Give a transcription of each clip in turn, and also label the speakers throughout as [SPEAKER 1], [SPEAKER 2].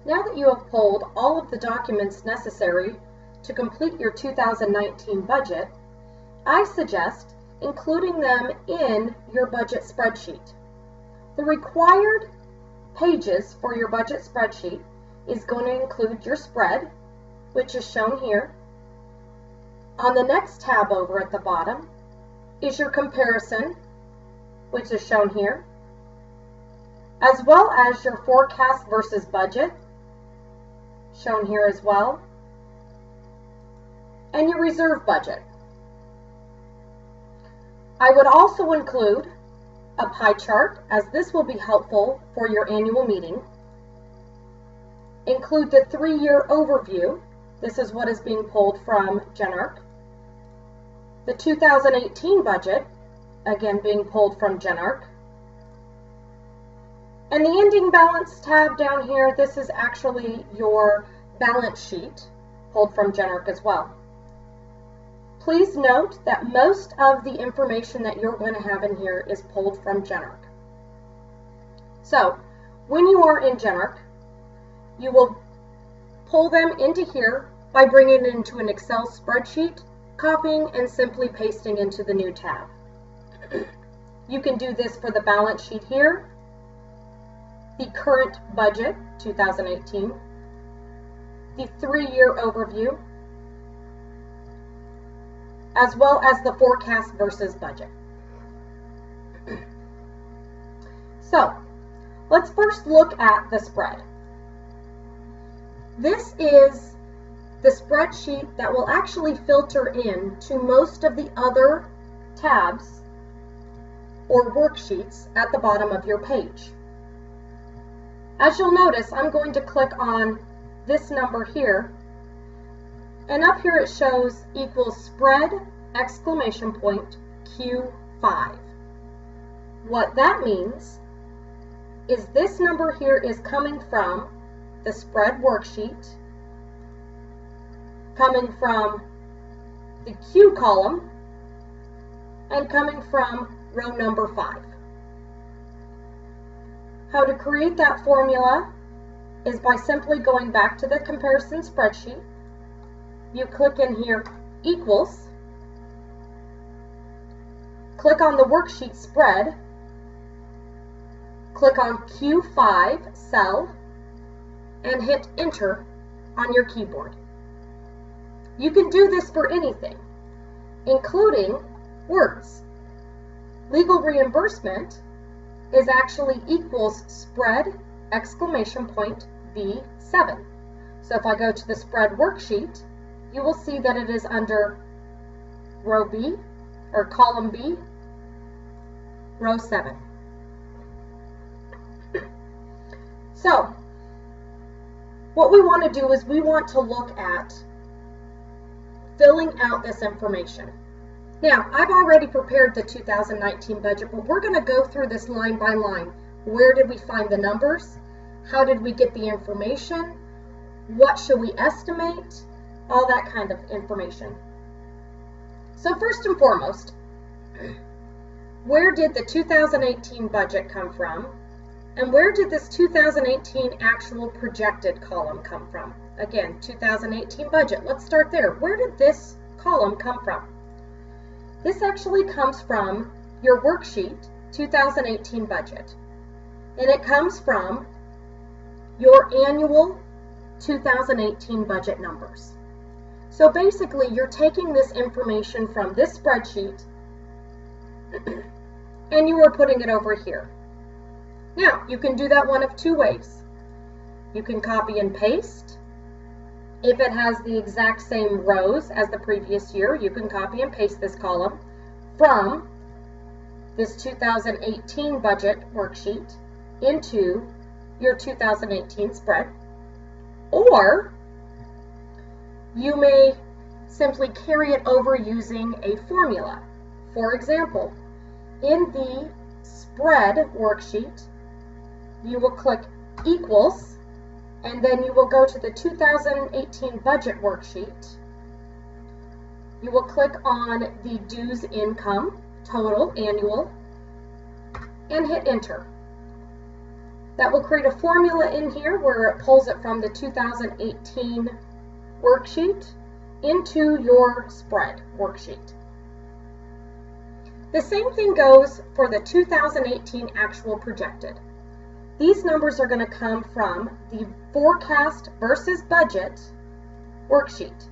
[SPEAKER 1] Now that you have pulled all of the documents necessary to complete your 2019 budget, I suggest including them in your budget spreadsheet. The required pages for your budget spreadsheet is going to include your spread, which is shown here. On the next tab over at the bottom is your comparison, which is shown here, as well as your forecast versus budget, shown here as well, and your reserve budget. I would also include a pie chart, as this will be helpful for your annual meeting. Include the 3-year overview. This is what is being pulled from GenArc. The 2018 budget, again being pulled from GenArc. And the ending balance tab down here, this is actually your balance sheet pulled from GenArc as well. Please note that most of the information that you're going to have in here is pulled from GenArc. So, when you are in GenArc, you will pull them into here by bringing it into an Excel spreadsheet, copying and simply pasting into the new tab. You can do this for the balance sheet here, the current budget, 2018, the 3-year overview, as well as the forecast versus budget. So, let's first look at the spread. This is the spreadsheet that will actually filter in to most of the other tabs or worksheets at the bottom of your page. As you'll notice, I'm going to click on this number here, and up here it shows equals spread exclamation point Q5. What that means is this number here is coming from the spread worksheet, coming from the Q column, and coming from row number 5. How to create that formula is by simply going back to the comparison spreadsheet. You click in here, equals, click on the worksheet spread, click on Q5 cell, and hit enter on your keyboard. You can do this for anything, including words. Legal reimbursement is actually equals spread exclamation point B7. So if I go to the spread worksheet, you will see that it is under row B, or column B, row 7. So, what we want to do is we want to look at filling out this information. Now, I've already prepared the 2019 budget, but we're going to go through this line by line. Where did we find the numbers? How did we get the information? What should we estimate? All that kind of information. So first and foremost, where did the 2018 budget come from? And where did this 2018 actual projected column come from? Again, 2018 budget. Let's start there. Where did this column come from? This actually comes from your worksheet 2018 budget. And it comes from your annual 2018 budget numbers. So basically, you're taking this information from this spreadsheet and you are putting it over here. Now, you can do that one of two ways. You can copy and paste. If it has the exact same rows as the previous year, you can copy and paste this column from this 2018 budget worksheet into your 2018 spread. Or you may simply carry it over using a formula. For example, in the spread worksheet, you will click equals, and then you will go to the 2018 budget worksheet. You will click on the dues income, total, annual, and hit enter. That will create a formula in here where it pulls it from the 2018 worksheet into your spread worksheet. The same thing goes for the 2018 actual projected. These numbers are going to come from the forecast versus budget worksheet.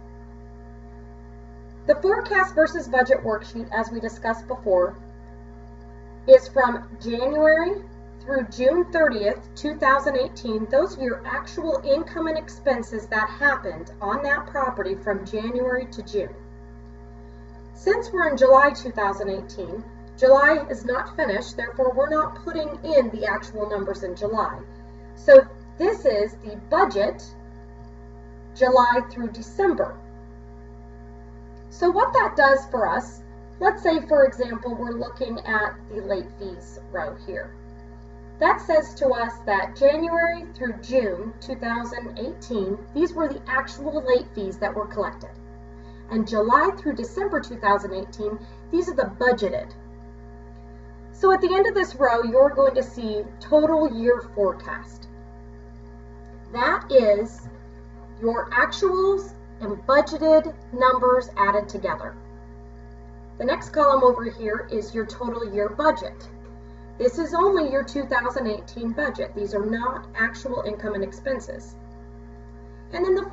[SPEAKER 1] The forecast versus budget worksheet, as we discussed before, is from January through June 30th, 2018. Those are your actual income and expenses that happened on that property from January to June. Since we're in July 2018, July is not finished, therefore we're not putting in the actual numbers in July. So this is the budget July through December. So what that does for us, let's say for example we're looking at the late fees row here. That says to us that January through June 2018, these were the actual late fees that were collected. And July through December 2018, these are the budgeted. So at the end of this row, you're going to see total year forecast. That is your actuals and budgeted numbers added together. The next column over here is your total year budget. This is only your 2018 budget. These are not actual income and expenses. And then the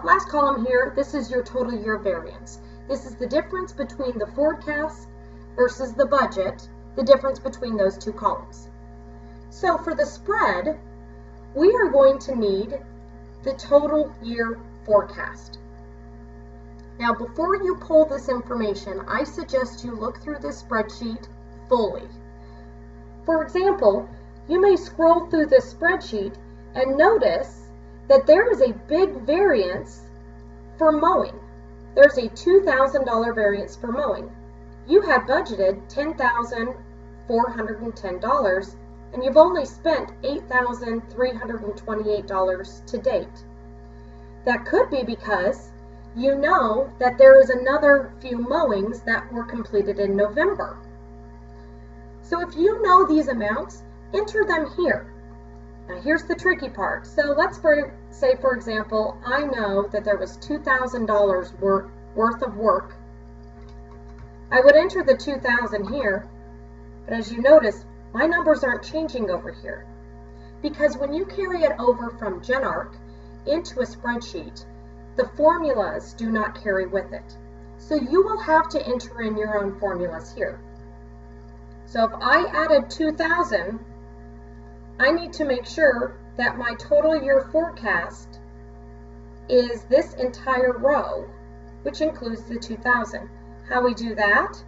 [SPEAKER 1] last column here, this is your total year variance. This is the difference between the forecast versus the budget, the difference between those two columns. So for the spread, we are going to need the total year forecast. Now before you pull this information, I suggest you look through this spreadsheet fully. For example, you may scroll through this spreadsheet and notice that there is a big variance for mowing. There's a $2,000 variance for mowing. You had budgeted $10,410 and you've only spent $8,328 to date. That could be because you know that there is another few mowings that were completed in November. So if you know these amounts, enter them here. Now here's the tricky part. So let's say, for example, I know that there was $2,000 worth of work. I would enter the 2,000 here, but as you notice, my numbers aren't changing over here. Because when you carry it over from GenArc into a spreadsheet, the formulas do not carry with it. So you will have to enter in your own formulas here. So if I added 2,000, I need to make sure that my total year forecast is this entire row, which includes the 2,000. How we do that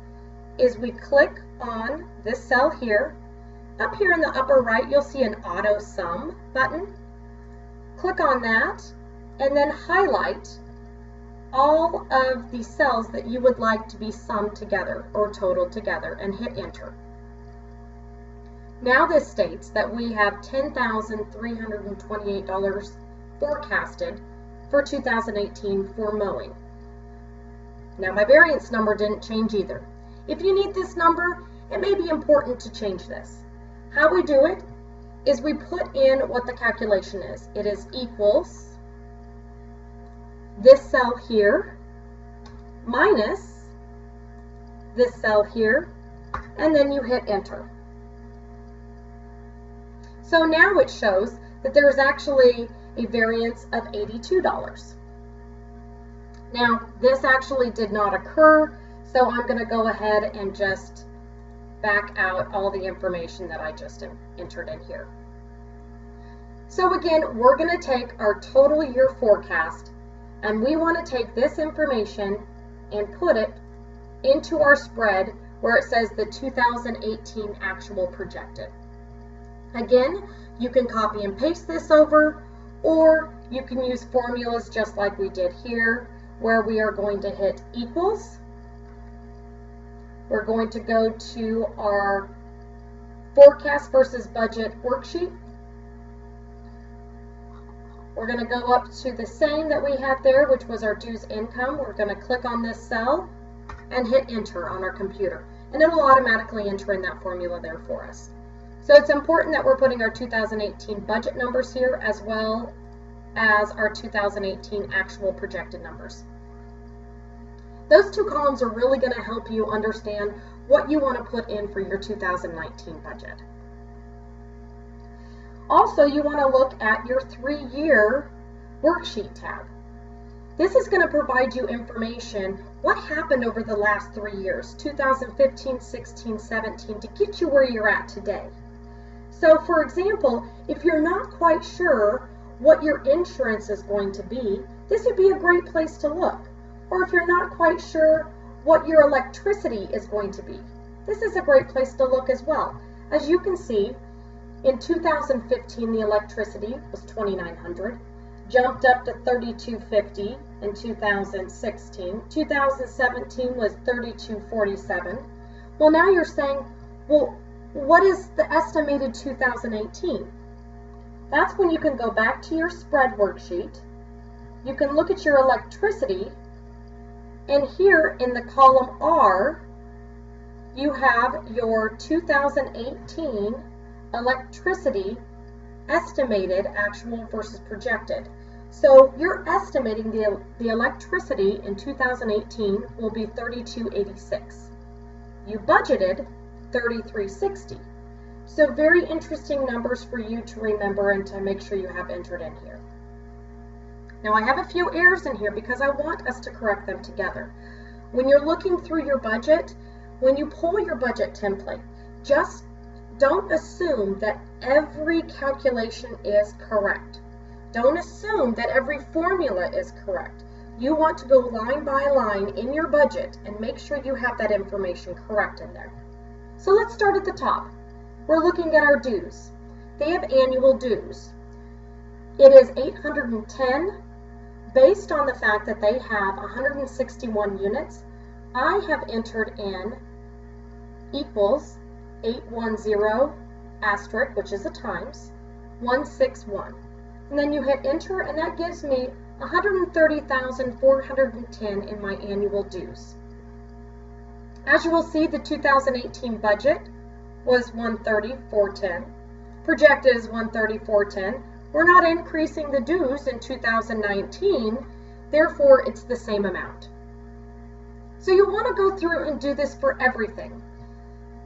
[SPEAKER 1] is we click on this cell here. Up here in the upper right, you'll see an auto sum button. Click on that and then highlight all of the cells that you would like to be summed together or totaled together and hit enter. Now this states that we have $10,328 forecasted for 2018 for mowing. Now my variance number didn't change either. If you need this number, it may be important to change this. How we do it is we put in what the calculation is. It is equals this cell here minus this cell here, and then you hit enter. So now it shows that there is actually a variance of $82. Now this actually did not occur, so I'm going to go ahead and just back out all the information that I just entered in here. So again, we're going to take our total year forecast and we want to take this information and put it into our spread where it says the 2018 actual projected. Again, you can copy and paste this over, or you can use formulas just like we did here, where we are going to hit equals. We're going to go to our forecast versus budget worksheet. We're going to go up to the same that we had there, which was our dues income. We're going to click on this cell and hit enter on our computer, and it will automatically enter in that formula there for us. So it's important that we're putting our 2018 budget numbers here as well as our 2018 actual projected numbers. Those two columns are really going to help you understand what you want to put in for your 2019 budget. Also, you want to look at your 3-year worksheet tab. This is going to provide you information, what happened over the last 3 years, 2015, 16, 17, to get you where you're at today. So, for example, if you're not quite sure what your insurance is going to be, this would be a great place to look. Or if you're not quite sure what your electricity is going to be, this is a great place to look as well. As you can see, in 2015 the electricity was $2,900, jumped up to $3,250 in 2016. 2017 was $3,247. Well, now you're saying, well, what is the estimated 2018? That's when you can go back to your spread worksheet. You can look at your electricity, and here in the column R, you have your 2018 electricity estimated, actual versus projected. So you're estimating the electricity in 2018 will be $3,286. You budgeted $3,360. So very interesting numbers for you to remember and to make sure you have entered in here. Now I have a few errors in here because I want us to correct them together. When you're looking through your budget, when you pull your budget template, just don't assume that every calculation is correct. Don't assume that every formula is correct. You want to go line by line in your budget and make sure you have that information correct in there. So let's start at the top. We're looking at our dues. They have annual dues. It is $810 based on the fact that they have 161 units. I have entered in equals 810 asterisk, which is a times, 161. And then you hit enter, and that gives me 130,410 in my annual dues. As you will see, the 2018 budget was 130,410. Projected is 130,410. We're not increasing the dues in 2019, therefore it's the same amount. So you want to go through and do this for everything.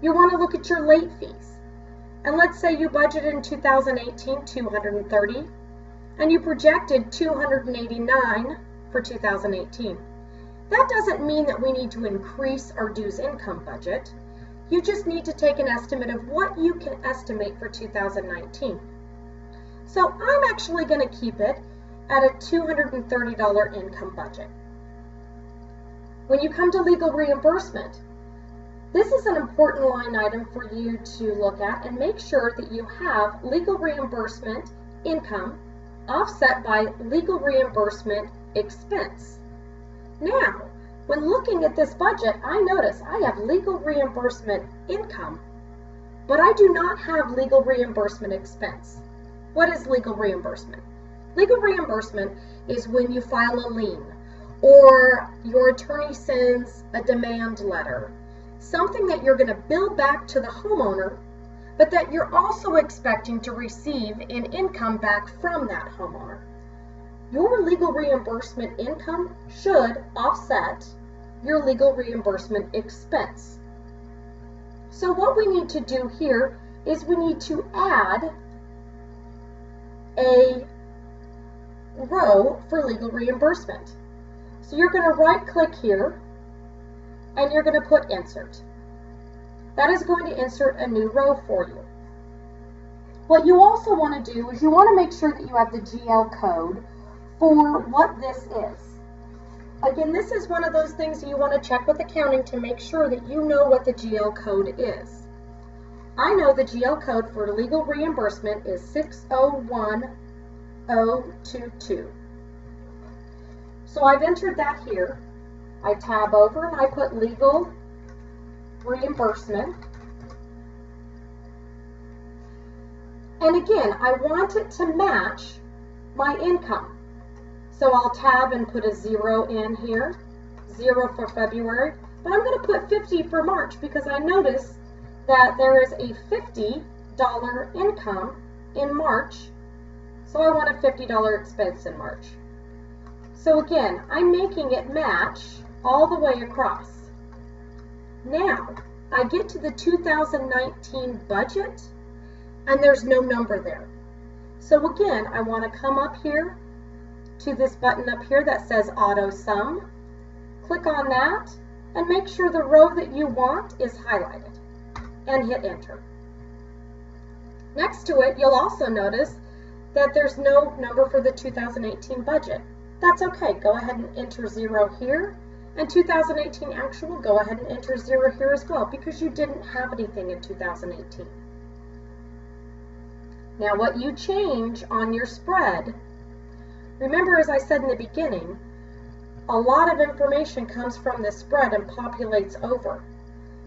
[SPEAKER 1] You want to look at your late fees. And let's say you budgeted in 2018 $230, and you projected $289 for 2018. That doesn't mean that we need to increase our dues income budget. You just need to take an estimate of what you can estimate for 2019. So I'm actually going to keep it at a $230 income budget. When you come to legal reimbursement, this is an important line item for you to look at and make sure that you have legal reimbursement income offset by legal reimbursement expense. Now, when looking at this budget, I notice I have legal reimbursement income, but I do not have legal reimbursement expense. What is legal reimbursement? Legal reimbursement is when you file a lien or your attorney sends a demand letter, something that you're going to bill back to the homeowner, but that you're also expecting to receive an income back from that homeowner. Your legal reimbursement income should offset your legal reimbursement expense. So what we need to do here is we need to add a row for legal reimbursement. So you're going to right click here and you're going to put insert. That is going to insert a new row for you. What you also want to do is you want to make sure that you have the GL code for what this is. Again, this is one of those things that you want to check with accounting to make sure that you know what the GL code is. I know the GL code for legal reimbursement is 601022. So I've entered that here. I tab over and I put legal reimbursement. And again, I want it to match my income. So I'll tab and put a 0 in here, 0 for February, but I'm going to put 50 for March because I notice that there is a $50 $50 income in March, so I want a $50 expense in March. So again, I'm making it match all the way across. Now, I get to the 2019 budget, and there's no number there. So again, I want to come up here to this button up here that says Auto Sum. Click on that, and make sure the row that you want is highlighted, and hit Enter. Next to it, you'll also notice that there's no number for the 2018 budget. That's okay. Go ahead and enter 0 here, and 2018 actual, go ahead and enter 0 here as well, because you didn't have anything in 2018. Now what you change on your spread, remember as I said in the beginning, a lot of information comes from the spread and populates over.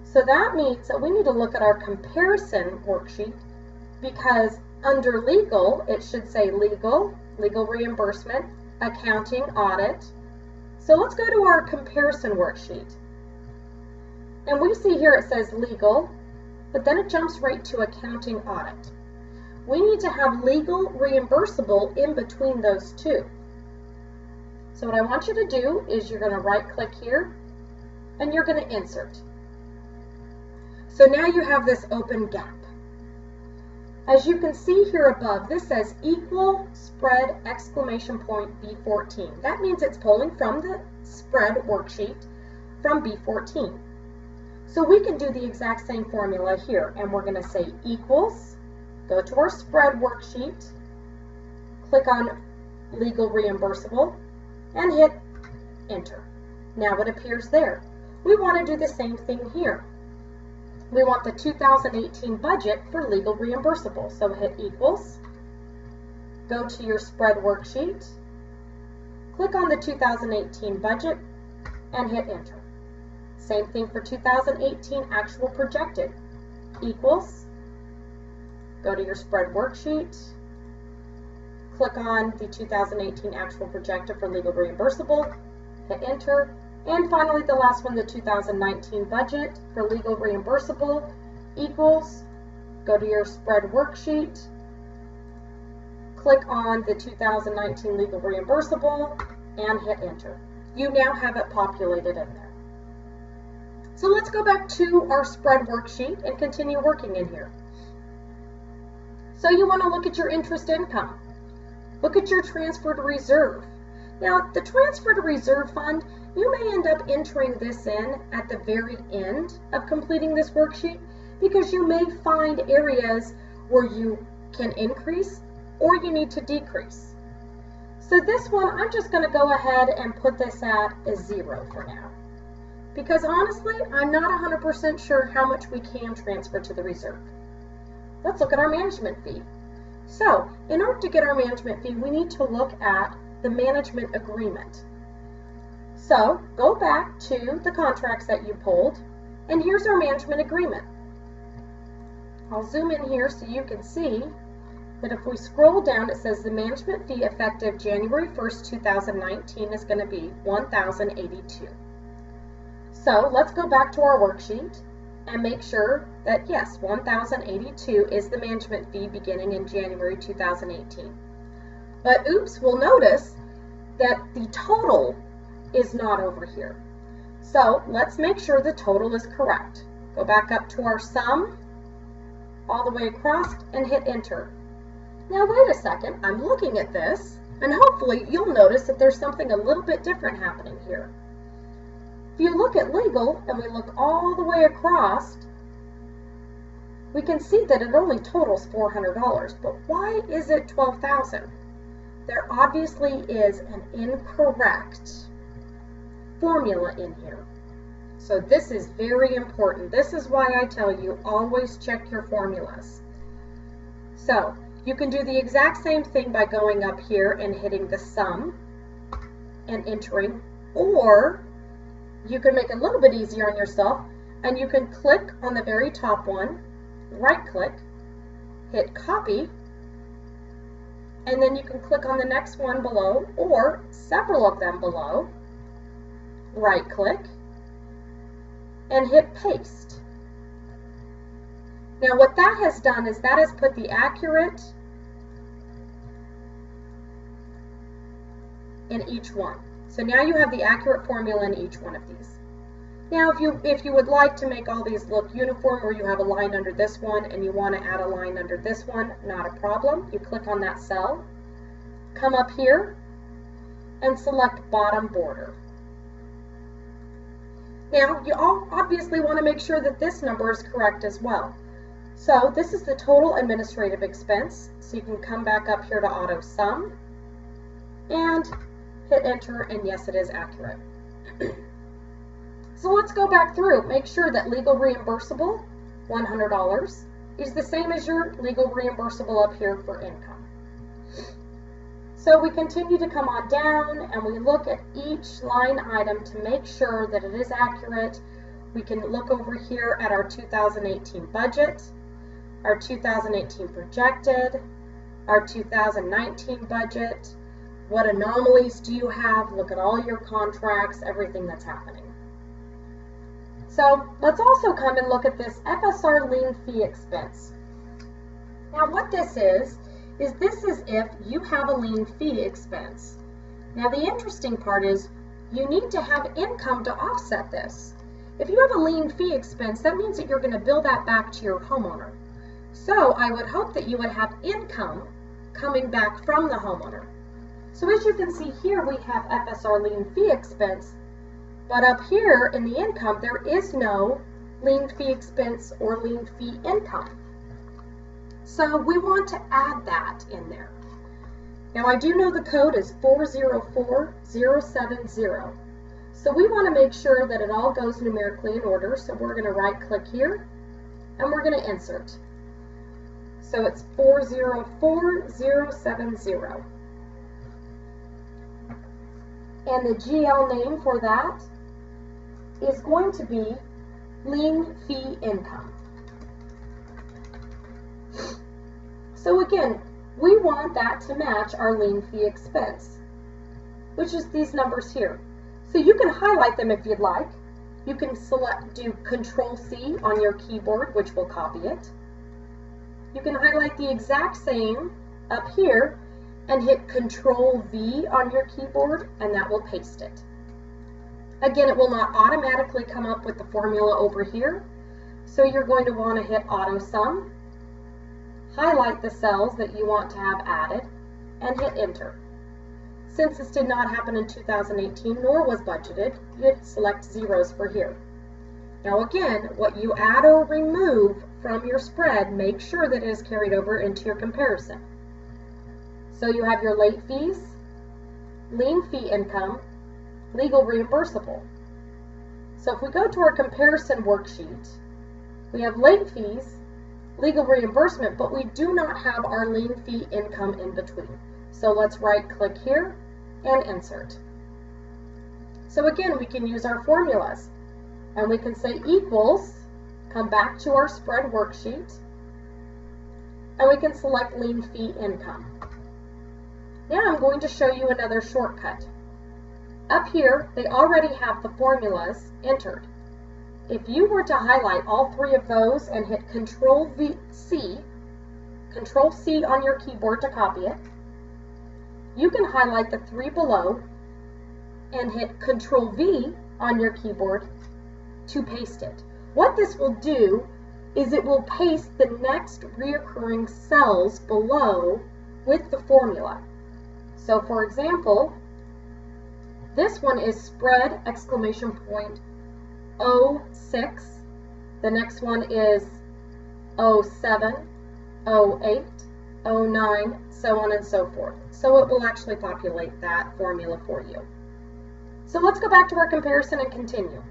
[SPEAKER 1] So that means that we need to look at our comparison worksheet, because under legal, it should say legal reimbursement, accounting, audit. So let's go to our comparison worksheet. And we see here it says legal, but then it jumps right to accounting, audit. We need to have legal reimbursable in between those two. So what I want you to do is you're going to right click here and you're going to insert. So now you have this open gap. As you can see here above, this says equal spread exclamation point B14. That means it's pulling from the spread worksheet from B14. So we can do the exact same formula here, and we're going to say equals, go to our spread worksheet, click on legal reimbursable, and hit enter. Now it appears there. We want to do the same thing here. We want the 2018 budget for legal reimbursable. So hit equals, go to your spread worksheet, click on the 2018 budget, and hit enter. Same thing for 2018 actual projected. Equals, go to your spread worksheet, click on the 2018 actual projected for legal reimbursable, hit enter. And finally, the last one, the 2019 budget for legal reimbursable, equals, go to your spread worksheet, click on the 2019 legal reimbursable, and hit enter. You now have it populated in there. So let's go back to our spread worksheet and continue working in here. So you want to look at your interest income. Look at your transfer to reserve. Now, the transfer to reserve fund, you may end up entering this in at the very end of completing this worksheet, because you may find areas where you can increase or you need to decrease. So this one, I'm just going to go ahead and put this at a 0 for now, because honestly, I'm not 100% sure how much we can transfer to the reserve. Let's look at our management fee. So, in order to get our management fee, we need to look at the management agreement. So, go back to the contracts that you pulled, and here's our management agreement. I'll zoom in here so you can see that if we scroll down, it says the management fee effective January 1st, 2019 is going to be $1,082. So, let's go back to our worksheet and make sure that yes, $1,082 is the management fee beginning in January 2018. But oops, we'll notice that the total is not over here. So let's make sure the total is correct. Go back up to our sum, all the way across, and hit enter. Now wait a second, I'm looking at this, and hopefully you'll notice that there's something a little bit different happening here. If you look at legal, and we look all the way across, we can see that it only totals $400, but why is it $12,000? There obviously is an incorrect formula in here. So this is very important. This is why I tell you always check your formulas. So you can do the exact same thing by going up here and hitting the sum and entering, or you can make it a little bit easier on yourself and you can click on the very top one, right click, hit copy, and then you can click on the next one below or several of them below, right click, and hit paste. Now what that has done is that has put the accurate in each one. So now you have the accurate formula in each one of these. Now if you would like to make all these look uniform, or you have a line under this one and you want to add a line under this one, not a problem. You click on that cell, come up here, and select bottom border. Now you all obviously want to make sure that this number is correct as well. So this is the total administrative expense. So you can come back up here to auto sum and hit enter, and yes, it is accurate. So let's go back through. Make sure that legal reimbursable, $100, is the same as your legal reimbursable up here for income. So we continue to come on down and we look at each line item to make sure that it is accurate. We can look over here at our 2018 budget, our 2018 projected, our 2019 budget. What anomalies do you have? Look at all your contracts, everything that's happening. So let's also come and look at this FSR lien fee expense. Now what this is if you have a lien fee expense. Now the interesting part is you need to have income to offset this. If you have a lien fee expense, that means that you're going to bill that back to your homeowner. So I would hope that you would have income coming back from the homeowner. So as you can see here, we have FSR lien fee expense, but up here in the income, there is no lien fee expense or lien fee income. So we want to add that in there. Now I do know the code is 404070. So we want to make sure that it all goes numerically in order. So we're going to right click here and we're going to insert. So it's 404070. And the GL name for that is going to be lien fee income. So again, we want that to match our lien fee expense, which is these numbers here. So you can highlight them if you'd like. You can do Control-C on your keyboard, which will copy it. You can highlight the exact same up here and hit Control-V on your keyboard, and that will paste it. Again, it will not automatically come up with the formula over here, so you're going to want to hit Auto Sum, highlight the cells that you want to have added, and hit Enter. Since this did not happen in 2018, nor was budgeted, you'd select zeros for here. Now again, what you add or remove from your spread, make sure that it is carried over into your comparison. So you have your late fees, lien fee income, legal reimbursable. So if we go to our comparison worksheet, we have late fees, legal reimbursement, but we do not have our lien fee income in between. So let's right click here and insert. So again, we can use our formulas and we can say equals, come back to our spread worksheet, and we can select lien fee income. Now I'm going to show you another shortcut. Up here, they already have the formulas entered. If you were to highlight all three of those and hit Control-C on your keyboard to copy it, you can highlight the three below and hit Control-V on your keyboard to paste it. What this will do is it will paste the next reoccurring cells below with the formula. So for example, this one is spread exclamation point 06. The next one is 07, 08, 09, so on and so forth. So it will actually populate that formula for you. So let's go back to our comparison and continue.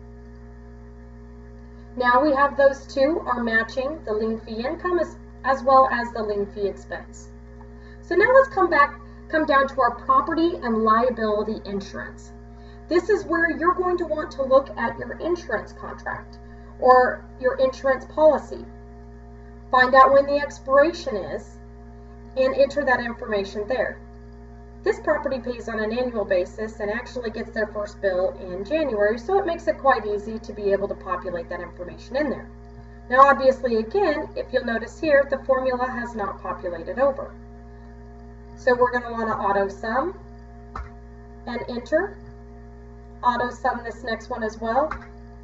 [SPEAKER 1] Now we have those two are matching the lien fee income as well as the lien fee expense. So now let's come down to our property and liability insurance. This is where you're going to want to look at your insurance contract or your insurance policy. Find out when the expiration is and enter that information there. This property pays on an annual basis and actually gets their first bill in January, so it makes it quite easy to be able to populate that information in there. Now obviously again, if you'll notice here, the formula has not populated over. So we're going to want to auto sum and enter. Auto sum this next one as well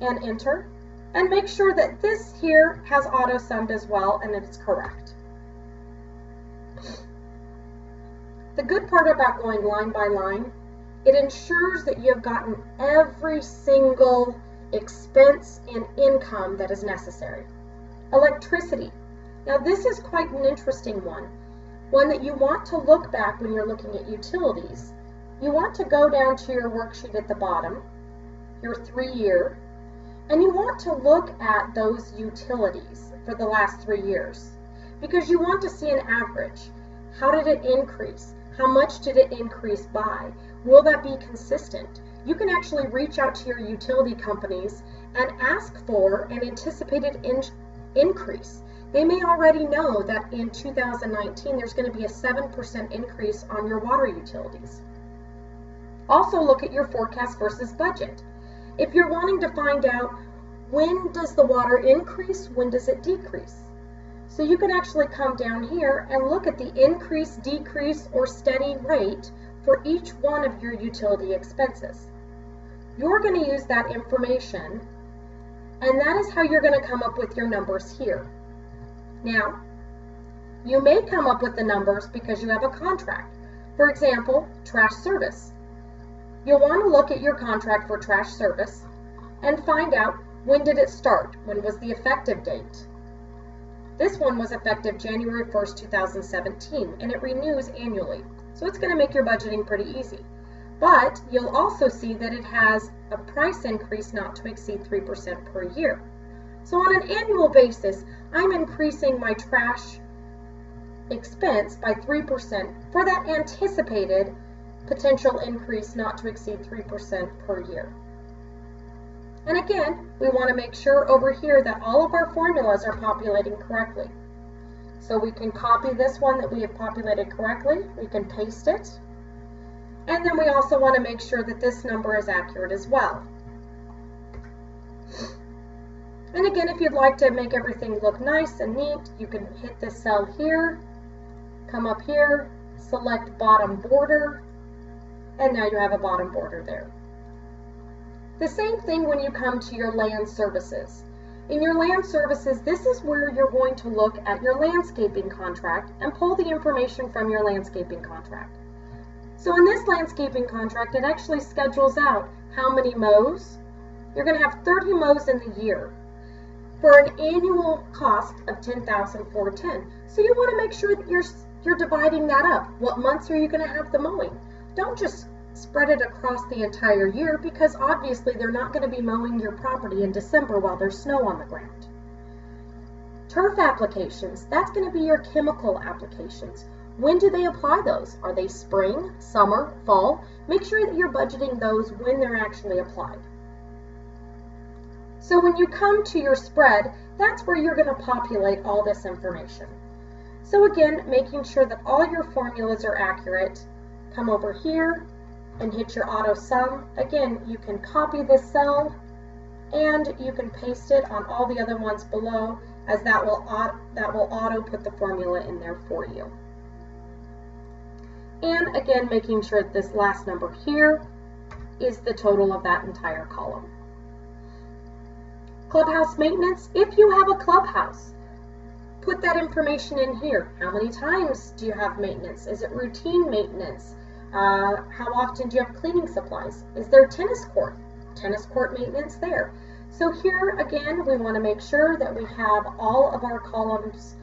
[SPEAKER 1] and enter. And make sure that this here has auto summed as well and it's correct. The good part about going line by line, it ensures that you have gotten every single expense and income that is necessary. Electricity. Now this is quite an interesting one that you want to look back when you're looking at utilities. You want to go down to your worksheet at the bottom, your 3-year, and you want to look at those utilities for the last 3 years because you want to see an average. How did it increase? How much did it increase by? Will that be consistent? You can actually reach out to your utility companies and ask for an anticipated increase. They may already know that in 2019 there's going to be a 7% increase on your water utilities. Also look at your forecast versus budget. If you're wanting to find out when does the water increase, when does it decrease? So you can actually come down here and look at the increase, decrease, or steady rate for each one of your utility expenses. You're going to use that information, and that is how you're going to come up with your numbers here. Now, you may come up with the numbers because you have a contract. For example, trash service. You'll want to look at your contract for trash service and find out when did it start, when was the effective date. This one was effective January 1st, 2017, and it renews annually. So it's going to make your budgeting pretty easy. But you'll also see that it has a price increase not to exceed 3% per year. So on an annual basis, I'm increasing my trash expense by 3% for that anticipated potential increase not to exceed 3% per year. And again, we want to make sure over here that all of our formulas are populating correctly. So we can copy this one that we have populated correctly, we can paste it, and then we also want to make sure that this number is accurate as well. And again, if you'd like to make everything look nice and neat, you can hit this cell here, come up here, select bottom border, and now you have a bottom border there. The same thing when you come to your land services. In your land services, this is where you're going to look at your landscaping contract and pull the information from your landscaping contract. So in this landscaping contract, it actually schedules out how many mows. You're going to have 30 mows in the year for an annual cost of $10,410. So you want to make sure that you're dividing that up. What months are you going to have the mowing? Don't just spread it across the entire year because obviously they're not going to be mowing your property in December while there's snow on the ground. Turf applications, that's going to be your chemical applications. When do they apply those? Are they spring, summer, fall? Make sure that you're budgeting those when they're actually applied. So when you come to your spread, that's where you're going to populate all this information. So again, making sure that all your formulas are accurate, come over here and hit your auto sum. Again, you can copy this cell and you can paste it on all the other ones below, as that will auto put the formula in there for you. And again, making sure that this last number here is the total of that entire column. Clubhouse maintenance, if you have a clubhouse, put that information in here. How many times do you have maintenance? Is it routine maintenance? How often do you have cleaning supplies? Is there tennis court maintenance there? So here again, we want to make sure that we have all of our columns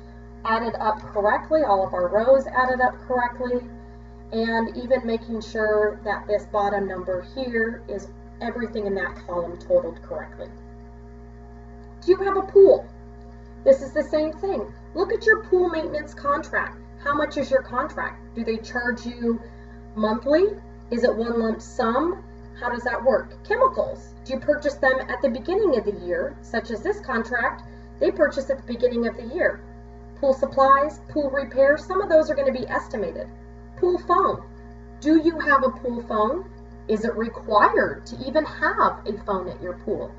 [SPEAKER 1] added up correctly, all of our rows added up correctly, and even making sure that this bottom number here is everything in that column totaled correctly. Do you have a pool? This is the same thing. Look at your pool maintenance contract. How much is your contract? Do they charge you monthly? Is it one lump sum? How does that work? Chemicals. Do you purchase them at the beginning of the year, such as this contract? They purchase at the beginning of the year. Pool supplies, pool repair, some of those are going to be estimated. Pool phone. Do you have a pool phone? Is it required to even have a phone at your pool?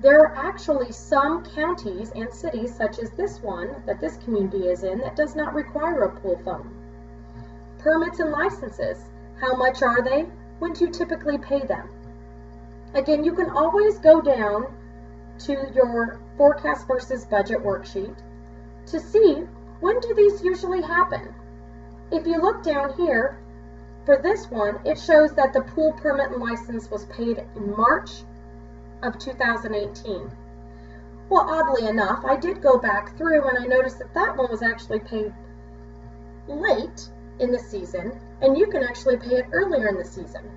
[SPEAKER 1] there are actually some counties and cities, such as this one that this community is in, that does not require a pool phone. Permits and licenses, how much are they? When do you typically pay them? Again, you can always go down to your forecast versus budget worksheet to see when do these usually happen. If you look down here, for this one, it shows that the pool permit and license was paid in March of 2018. Well, oddly enough, I did go back through and I noticed that that one was actually paid late in the season, and you can actually pay it earlier in the season.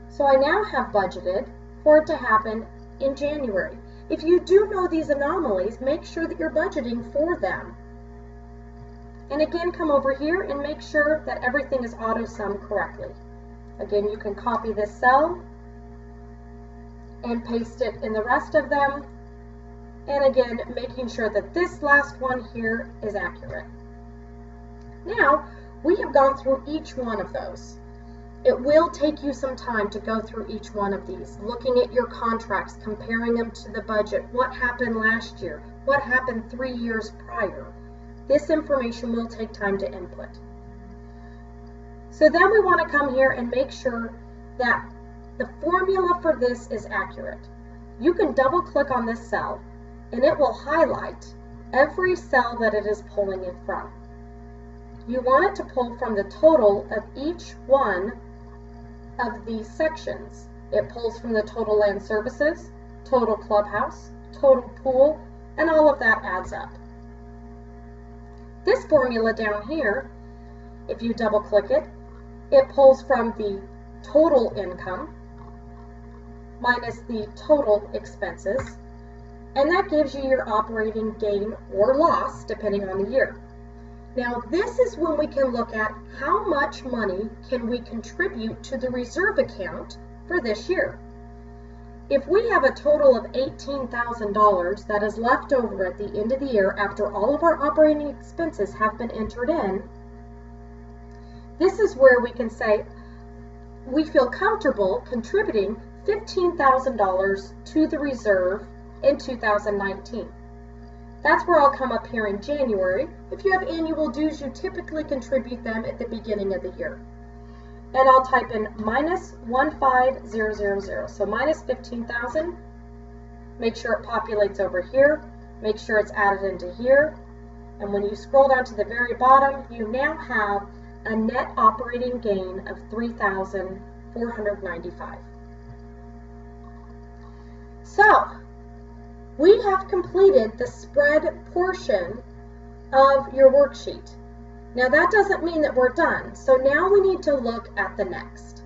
[SPEAKER 1] So I now have budgeted for it to happen in January. If you do know these anomalies, make sure that you're budgeting for them. And again, come over here and make sure that everything is auto-summed correctly. Again, you can copy this cell and paste it in the rest of them. And again, making sure that this last one here is accurate. Now, we have gone through each one of those. It will take you some time to go through each one of these, looking at your contracts, comparing them to the budget, what happened last year, what happened 3 years prior. This information will take time to input. So then we want to come here and make sure that the formula for this is accurate. You can double click on this cell and it will highlight every cell that it is pulling it from. You want it to pull from the total of each one of these sections. It pulls from the total land services, total clubhouse, total pool, and all of that adds up. This formula down here, if you double click it, it pulls from the total income minus the total expenses, and that gives you your operating gain or loss depending on the year. Now this is when we can look at how much money can we contribute to the reserve account for this year. If we have a total of $18,000 that is left over at the end of the year after all of our operating expenses have been entered in, this is where we can say we feel comfortable contributing $15,000 to the reserve in 2019. That's where I'll come up here in January. If you have annual dues, you typically contribute them at the beginning of the year. And I'll type in minus 15000, so minus 15,000. Make sure it populates over here. Make sure it's added into here. And when you scroll down to the very bottom, you now have a net operating gain of $3,495. So, we have completed the spread portion of your worksheet. Now that doesn't mean that we're done, so now we need to look at the next.